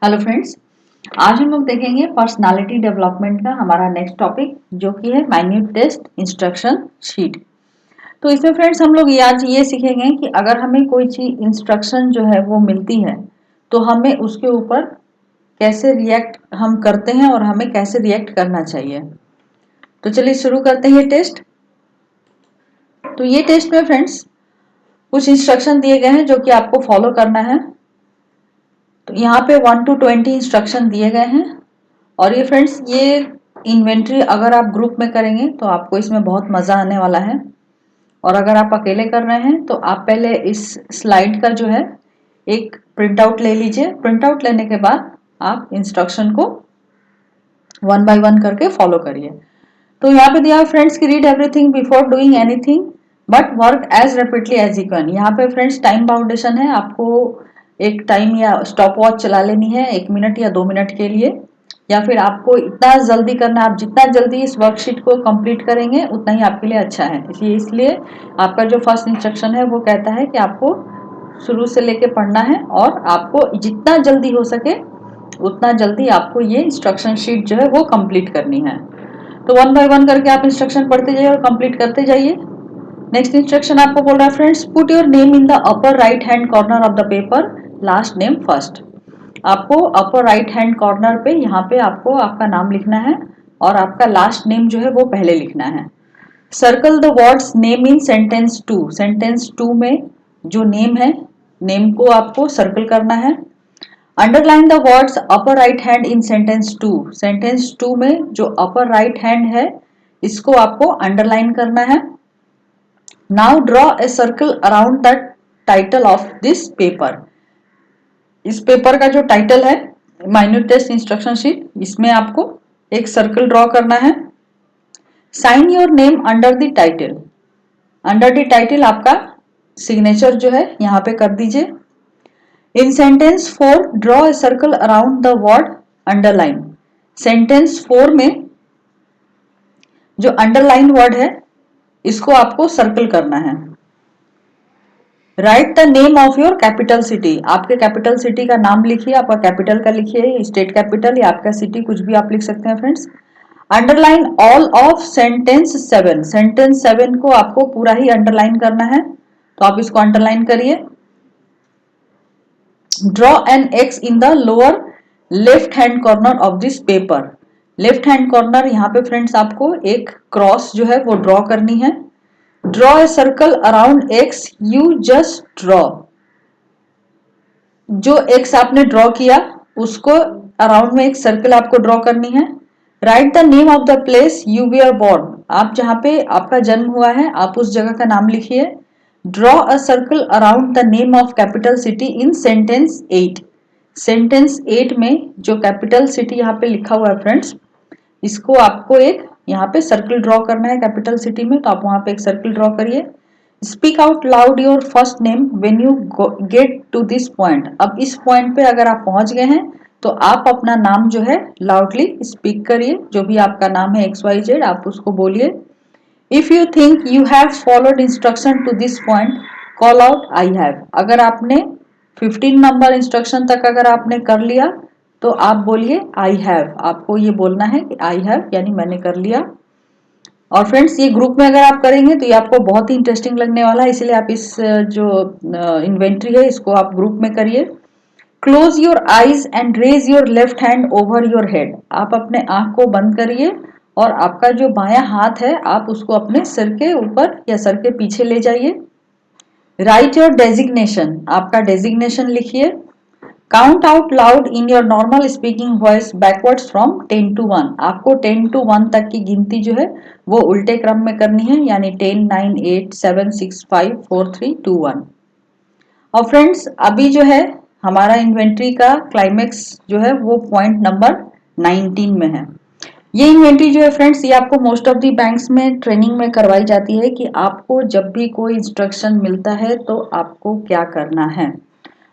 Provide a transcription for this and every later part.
Hello friends, आज हम लोग देखेंगे पर्सनालिटी डेवलपमेंट का हमारा नेक्स्ट टॉपिक जो कि है माइन्यूट टेस्ट इंस्ट्रक्शन शीट। तो इसमें फ्रेंड्स हम लोग आज ये सीखेंगे कि अगर हमें कोई चीज इंस्ट्रक्शन जो है वो मिलती है तो हमें उसके ऊपर कैसे रिएक्ट हम करते हैं और हमें कैसे रिएक्ट करना चाहिए। तो चलिए शुरू करते हैं ये टेस्ट। तो ये टेस्ट में फ्रेंड्स कुछ इंस्ट्रक्शन दिए गए हैं जो कि आपको फॉलो करना है। तो यहाँ पे 1 to 20 इंस्ट्रक्शन दिए गए हैं और ये फ्रेंड्स ये इन्वेंट्री अगर आप ग्रुप में करेंगे तो आपको इसमें बहुत मज़ा आने वाला है। और अगर आप अकेले कर रहे हैं तो आप पहले इस स्लाइड का जो है एक प्रिंट आउट ले लीजिए। प्रिंट आउट लेने के बाद आप इंस्ट्रक्शन को 1 by 1 करके फॉलो करिए। तो यहाँ पे दिया है फ्रेंड्स की read everything before doing anything but work as rapidly as you can. यहाँ पे फ्रेंड्स टाइम बाउंडेशन है, आपको एक टाइम या स्टॉप वॉच चला लेनी है 1 मिनट या 2 मिनट के लिए, या फिर आपको इतना जल्दी करना है, आप जितना जल्दी इस वर्कशीट को कंप्लीट करेंगे उतना ही आपके लिए अच्छा है। इसलिए आपका जो फर्स्ट इंस्ट्रक्शन है वो कहता है कि आपको शुरू से लेके पढ़ना है और आपको जितना जल्दी हो सके उतना जल्दी आपको ये इंस्ट्रक्शन शीट जो है वो कंप्लीट करनी है। तो 1 by 1 करके आप इंस्ट्रक्शन पढ़ते जाइए और कंप्लीट करते जाइए। नेक्स्ट इंस्ट्रक्शन आपको बोल रहा है friends, put your name in the upper right hand corner of the paper, last name first. आपको अपर राइट हैंड कॉर्नर पे यहाँ पे आपको आपका नाम लिखना है और आपका लास्ट नेम जो है वो पहले लिखना है। Circle the words name in sentence 2। Sentence 2 में जो नेम है, नेम को आपको सर्कल करना है। Underline the words upper right hand in sentence 2। Sentence 2 में जो अपर राइट हैंड है इसको आपको अंडरलाइन करना है। Now draw a circle around the title of this paper. इस पेपर का जो टाइटल है माइन्यूट टेस्ट इंस्ट्रक्शन शीट, इसमें आपको एक सर्कल ड्रॉ करना है। Sign your name under the title. Under the title आपका सिग्नेचर जो है यहाँ पे कर दीजिए। In sentence 4 draw a circle around the word underline. Sentence 4 में जो अंडरलाइन वर्ड है इसको आपको सर्कल करना है। Write the name of your capital city. आपके कैपिटल सिटी का नाम लिखिए, आपका कैपिटल का लिखिए, स्टेट कैपिटल या आपका सिटी कुछ भी आप लिख सकते हैं friends. Underline all of sentence 7। Sentence 7 को आपको पूरा ही अंडरलाइन करना है, तो आप इसको अंडरलाइन करिए। Draw an x in the lower left hand corner of this paper. Left hand corner यहाँ पे फ्रेंड्स आपको एक क्रॉस जो है वो ड्रॉ करनी है। Draw a circle around x you just draw. जो एक्स आपने ड्रॉ किया उसको अराउंड में एक सर्कल आपको ड्रॉ करनी है। Write the name of the place you were born. आप जहां पे आपका जन्म हुआ है आप उस जगह का नाम लिखिए। Draw a circle around the name of capital city in sentence 8। Sentence 8 में जो कैपिटल सिटी यहाँ पे लिखा हुआ है फ्रेंड्स, इसको आपको एक यहाँ पे सर्कल ड्रॉ करना है कैपिटल सिटी में, तो आप वहां पे एक सर्कल ड्रॉ करिए। Speak out loud your first name when you get to this point. अब इस पॉइंट पे अगर आप पहुंच गए हैं तो आप अपना नाम जो है लाउडली स्पीक करिए। जो भी आपका नाम है XYZ आप उसको बोलिए। If you think you have followed instruction to this point call out I have. अगर आपने 15 नंबर इंस्ट्रक्शन तक अगर आपने कर लिया तो आप बोलिए आई हैव। आपको ये बोलना है कि आई हैव यानी मैंने कर लिया। और फ्रेंड्स ये ग्रुप में अगर आप करेंगे तो ये आपको बहुत ही इंटरेस्टिंग लगने वाला है, इसलिए आप इस जो इन्वेंट्री है इसको आप ग्रुप में करिए। Close your eyes and raise your left hand over your head. आप अपने आंख को बंद करिए और आपका जो बायां हाथ है आप उसको अपने सिर के ऊपर या सर के पीछे ले जाइए। Right your designation. आपका डेजिग्नेशन लिखिए। Count out loud in your normal speaking voice backwards from 10 to 1। आपको 10 to 1 तक की गिनती जो है वो उल्टे क्रम में करनी है, यानी 10 9 8 7 6 5 4 3 2 1। और फ्रेंड्स अभी जो है हमारा इन्वेंट्री का क्लाइमेक्स जो है वो पॉइंट नंबर 19 में है। ये इन्वेंट्री जो है फ्रेंड्स ये आपको मोस्ट ऑफ दी बैंक्स में ट्रेनिंग में करवाई जाती है कि आपको जब भी कोई इंस्ट्रक्शन मिलता है तो आपको क्या करना है।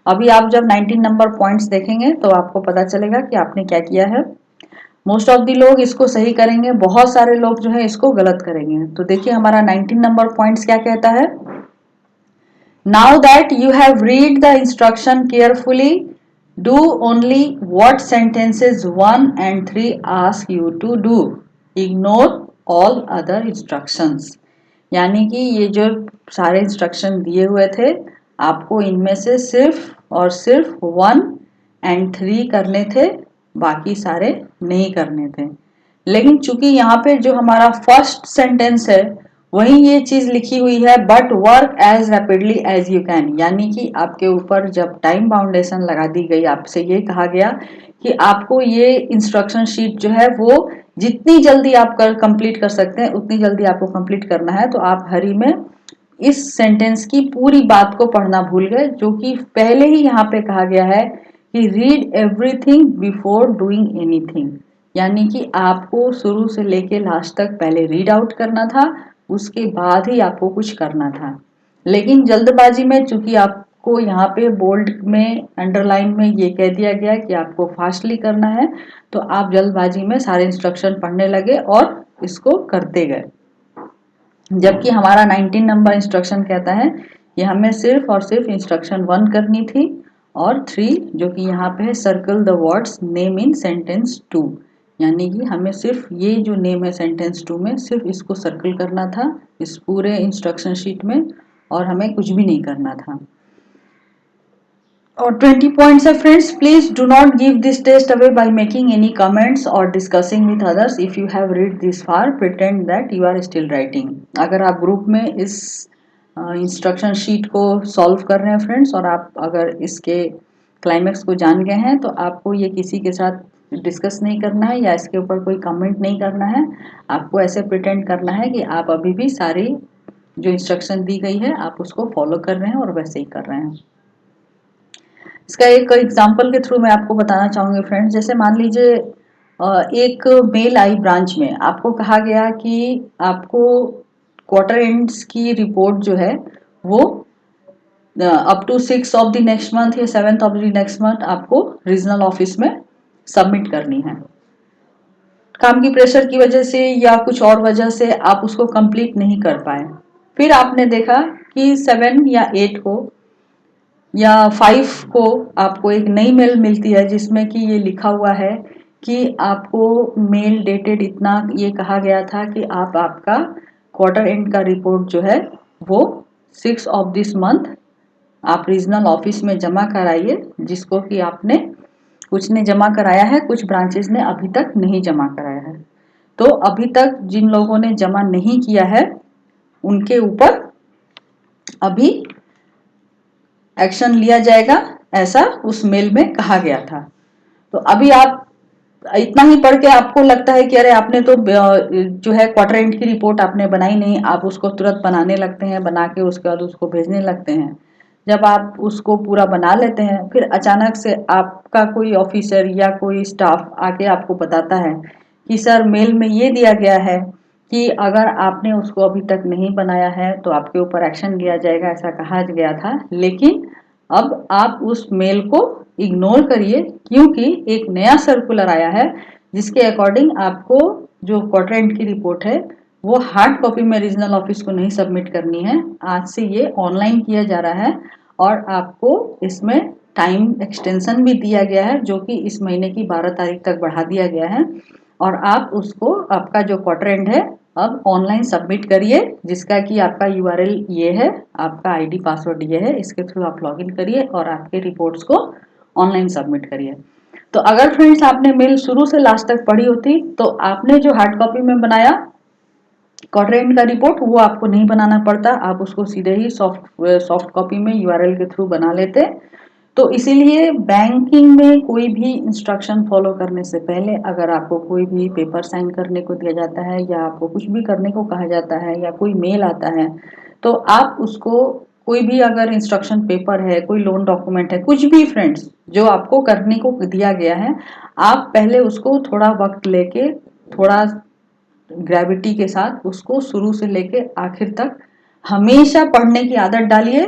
अभी आप जब 19 नंबर पॉइंट्स देखेंगे तो आपको पता चलेगा कि आपने क्या किया है। मोस्ट ऑफ दी लोग इसको सही करेंगे, बहुत सारे लोग जो है इसको गलत करेंगे। तो देखिए हमारा 19 नंबर पॉइंट्स क्या कहता है। Now that you have read the instruction carefully Do only what sentences 1 and 3 ask you to do. Ignore all other instructions. यानी कि ये जो सारे इंस्ट्रक्शन दिए हुए थे आपको इनमें से सिर्फ और सिर्फ 1 एंड 3 करने थे, बाकी सारे नहीं करने थे। लेकिन चूंकि यहाँ पे जो हमारा फर्स्ट सेंटेंस है वही ये चीज लिखी हुई है, but work as rapidly as you can, यानी कि आपके ऊपर जब टाइम बाउंडेशन लगा दी गई, आपसे ये कहा गया कि आपको ये इंस्ट्रक्शन शीट जो है वो जितनी जल्दी आप कंप्लीट कर सकते हैं उतनी जल्दी आपको कंप्लीट करना है। तो आप हरी में इस सेंटेंस की पूरी बात को पढ़ना भूल गए, जो कि पहले ही यहाँ पे कहा गया है कि read everything before doing anything, यानी कि आपको शुरू से लेके लास्ट तक पहले रीड आउट करना था, उसके बाद ही आपको कुछ करना था। लेकिन जल्दबाजी में चूंकि आपको यहाँ पे बोल्ड में अंडरलाइन में ये कह दिया गया कि आपको फास्टली करना है, तो आप जल्दबाजी में सारे इंस्ट्रक्शन पढ़ने लगे और इसको करते गए। जबकि हमारा 19 नंबर इंस्ट्रक्शन कहता है कि हमें सिर्फ और सिर्फ इंस्ट्रक्शन 1 करनी थी और 3 जो कि यहाँ पे है circle the words name in sentence 2, यानी कि हमें सिर्फ ये जो नेम है सेंटेंस 2 में सिर्फ इसको सर्कल करना था इस पूरे इंस्ट्रक्शन शीट में, और हमें कुछ भी नहीं करना था। और 20 पॉइंट्स है friends. Please do not give this test away by making any comments और discussing with others. If you have read this far pretend that you are still writing. अगर आप ग्रुप में इस इंस्ट्रक्शन शीट को solve कर रहे हैं friends और आप अगर इसके क्लाइमेक्स को जान गए हैं, तो आपको ये किसी के साथ डिस्कस नहीं करना है या इसके ऊपर कोई कमेंट नहीं करना है। आपको ऐसे प्रिटेंड करना है कि आप अभी भी सारी जो इंस्ट्रक्शन दी गई है आप उसको फॉलो कर रहे हैं और वैसे ही कर रहे हैं। इसका एक एग्जांपल के थ्रू मैं आपको बताना चाहूंगी फ्रेंड्स। जैसे मान लीजिए एक मेल आई ब्रांच में, आपको कहा गया कि आपको क्वार्टर एंड्स की रिपोर्ट जो है वो up to 6 of the next month या 7 ऑफ द नेक्स्ट मंथ आपको रीजनल ऑफिस में सबमिट करनी है। काम की प्रेशर की वजह से या कुछ और वजह से आप उसको कंप्लीट नहीं कर पाए। फिर आपने देखा कि 7 या 8 को या 5 को आपको एक नई मेल मिलती है जिसमें कि ये लिखा हुआ है कि आपको मेल डेटेड इतना ये कहा गया था कि आप आपका क्वार्टर एंड का रिपोर्ट जो है वो 6 ऑफ दिस मंथ आप रीजनल ऑफिस में जमा कराइए, जिसको कि आपने कुछ ने जमा कराया है, कुछ ब्रांचेस ने अभी तक नहीं जमा कराया है। तो अभी तक जिन लोगों ने जमा नहीं किया है उनके ऊपर अभी एक्शन लिया जाएगा, ऐसा उस मेल में कहा गया था। तो अभी आप इतना ही पढ़ के आपको लगता है कि अरे आपने तो जो है क्वार्टर एंड की रिपोर्ट आपने बनाई नहीं, आप उसको तुरंत बनाने लगते हैं, बना के उसके बाद उसको भेजने लगते हैं। जब आप उसको पूरा बना लेते हैं फिर अचानक से आपका कोई ऑफिसर या कोई स्टाफ आके आपको बताता है कि सर मेल में ये दिया गया है कि अगर आपने उसको अभी तक नहीं बनाया है तो आपके ऊपर एक्शन लिया जाएगा, ऐसा कहा गया था। लेकिन अब आप उस मेल को इग्नोर करिए क्योंकि एक नया सर्कुलर आया है जिसके अकॉर्डिंग आपको जो क्वार्टर एंड की रिपोर्ट है वो हार्ड कॉपी में रीजनल ऑफिस को नहीं सबमिट करनी है। आज से ये ऑनलाइन किया जा रहा है और आपको इसमें टाइम एक्सटेंशन भी दिया गया है जो कि इस महीने की 12 तारीख तक बढ़ा दिया गया है। और आप उसको आपका जो क्वार्टर एंड है अब ऑनलाइन सबमिट करिए, जिसका कि आपका यूआरएल ये है, आपका आईडी पासवर्ड ये है, इसके थ्रू आप लॉगिन करिए और आपके रिपोर्ट्स को ऑनलाइन सबमिट करिए। तो अगर फ्रेंड्स आपने मेल शुरू से लास्ट तक पढ़ी होती तो आपने जो हार्ड कॉपी में बनाया क्वार्टर एंड का रिपोर्ट वो आपको नहीं बनाना पड़ता, आप उसको सीधे ही सॉफ्ट कॉपी में यूआरएल के थ्रू बना लेते। तो इसीलिए बैंकिंग में कोई भी इंस्ट्रक्शन फॉलो करने से पहले अगर आपको कोई भी पेपर साइन करने को दिया जाता है या आपको कुछ भी करने को कहा जाता है या कोई मेल आता है तो आप उसको कोई भी अगर इंस्ट्रक्शन पेपर है, कोई लोन डॉक्यूमेंट है, कुछ भी फ्रेंड्स जो आपको करने को दिया गया है, आप पहले उसको थोड़ा वक्त लेके थोड़ा ग्रेविटी के साथ उसको शुरू से लेके आखिर तक हमेशा पढ़ने की आदत डालिए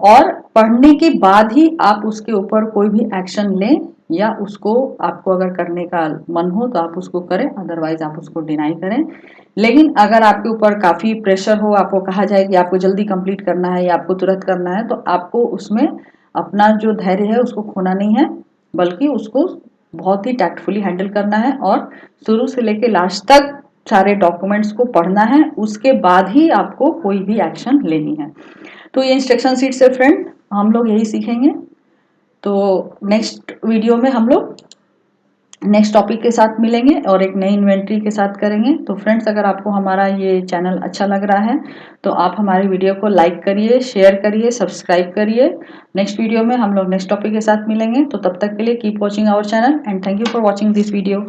और पढ़ने के बाद ही आप उसके ऊपर कोई भी एक्शन लें या उसको आपको अगर करने का मन हो तो आप उसको करें, अदरवाइज आप उसको डिनाई करें। लेकिन अगर आपके ऊपर काफी प्रेशर हो, आपको कहा जाए कि आपको जल्दी कंप्लीट करना है या आपको तुरंत करना है, तो आपको उसमें अपना जो धैर्य है उसको खोना नहीं है। बल्कि उसको बहुत ही टैक्टफुली हैंडल करना है और शुरू से लेके लास्ट तक सारे डॉक्यूमेंट्स को पढ़ना है, उसके बाद ही आपको कोई भी एक्शन लेनी है। तो ये इंस्ट्रक्शन शीट से फ्रेंड हम लोग यही सीखेंगे। तो नेक्स्ट वीडियो में हम लोग नेक्स्ट टॉपिक के साथ मिलेंगे और एक नई इन्वेंट्री के साथ करेंगे। तो फ्रेंड्स, अगर आपको हमारा ये चैनल अच्छा लग रहा है तो आप हमारी वीडियो को लाइक करिए, शेयर करिए, सब्सक्राइब करिए। नेक्स्ट वीडियो में हम लोग नेक्स्ट टॉपिक के साथ मिलेंगे। तो तब तक के लिए keep watching our channel and thank you for watching this video.